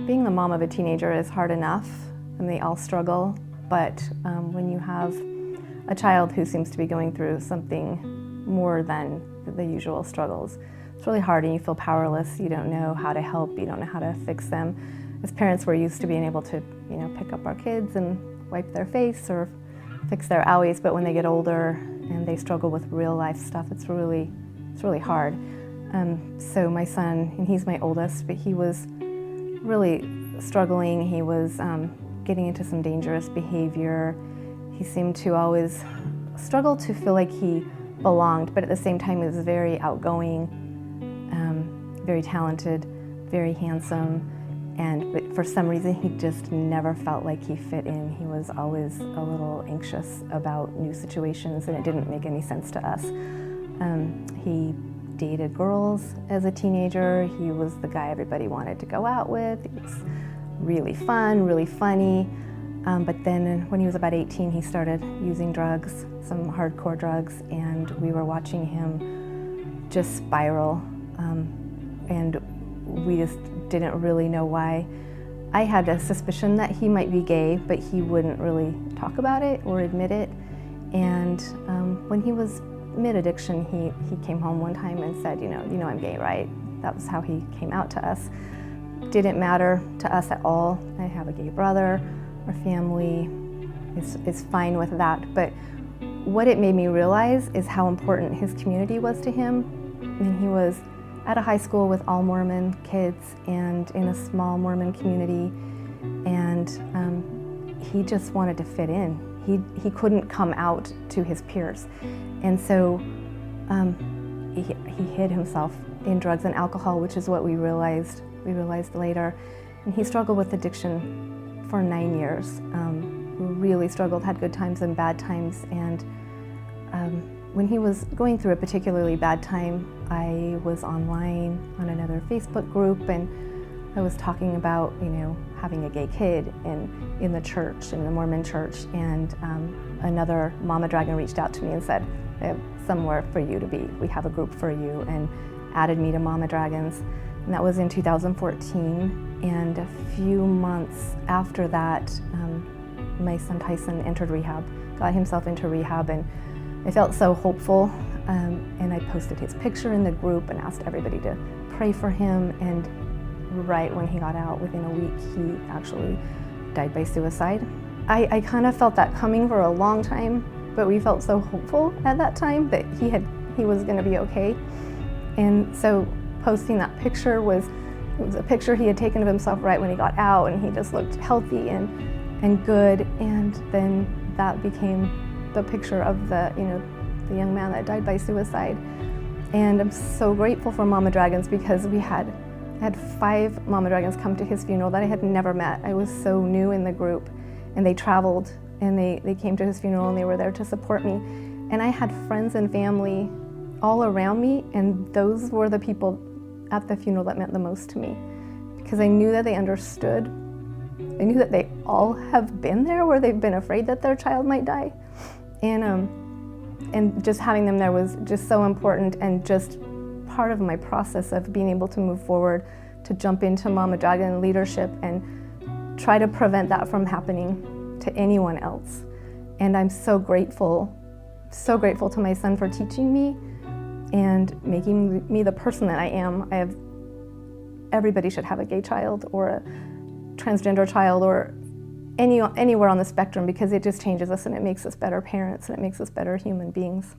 Being the mom of a teenager is hard enough, and they all struggle, but when you have a child who seems to be going through something more than the usual struggles, it's really hard and you feel powerless. You don't know how to help, you don't know how to fix them. As parents, we're used to being able to, pick up our kids and wipe their face or fix their owies, but when they get older and they struggle with real life stuff, it's really hard. So my son, and he's my oldest, but he was really struggling. He was getting into some dangerous behavior. He seemed to always struggle to feel like he belonged, but at the same time he was very outgoing, very talented, very handsome, but for some reason he just never felt like he fit in. He was always a little anxious about new situations, and it didn't make any sense to us. He dated girls as a teenager. He was the guy everybody wanted to go out with. He was really fun, really funny. But then when he was about 18, he started using drugs, some hardcore drugs, and we were watching him just spiral. And we just didn't really know why. I had a suspicion that he might be gay, but he wouldn't really talk about it or admit it. And when he was mid-addiction, he came home one time and said, you know I'm gay, right? That was how he came out to us. Didn't matter to us at all. I have a gay brother. Our family is fine with that. But what it made me realize is how important his community was to him. And he was at a high school with all Mormon kids and in a small Mormon community. And he just wanted to fit in. He couldn't come out to his peers. And so he hid himself in drugs and alcohol, which is what we realized later. And he struggled with addiction for 9 years. Really struggled, had good times and bad times. And when he was going through a particularly bad time, I was online on another Facebook group, and I was talking about, having a gay kid in the church, in the Mormon church, and another Mama Dragon reached out to me and said, "I have somewhere for you to be. We have a group for you," and added me to Mama Dragons. And that was in 2014. And a few months after that, my son Tyson entered rehab, got himself into rehab, and I felt so hopeful. And I posted his picture in the group and asked everybody to pray for him. And right when he got out, within a week, he actually died by suicide. I kind of felt that coming for a long time, but we felt so hopeful at that time that he was going to be okay. And so posting that picture was a picture he had taken of himself right when he got out, and he just looked healthy and good. And then that became the picture of the young man that died by suicide. And I'm so grateful for Mama Dragons, because I had 5 Mama Dragons come to his funeral that I had never met. I was so new in the group, and they traveled and they came to his funeral, and they were there to support me. And I had friends and family all around me, and those were the people at the funeral that meant the most to me, because I knew that they understood. I knew that they all have been there where they've been afraid that their child might die. And just having them there was just so important, and just part of my process of being able to move forward, to jump into Mama Dragon leadership and try to prevent that from happening to anyone else. And I'm so grateful to my son for teaching me and making me the person that I am. Everybody should have a gay child or a transgender child or anywhere on the spectrum, because it just changes us and it makes us better parents and it makes us better human beings.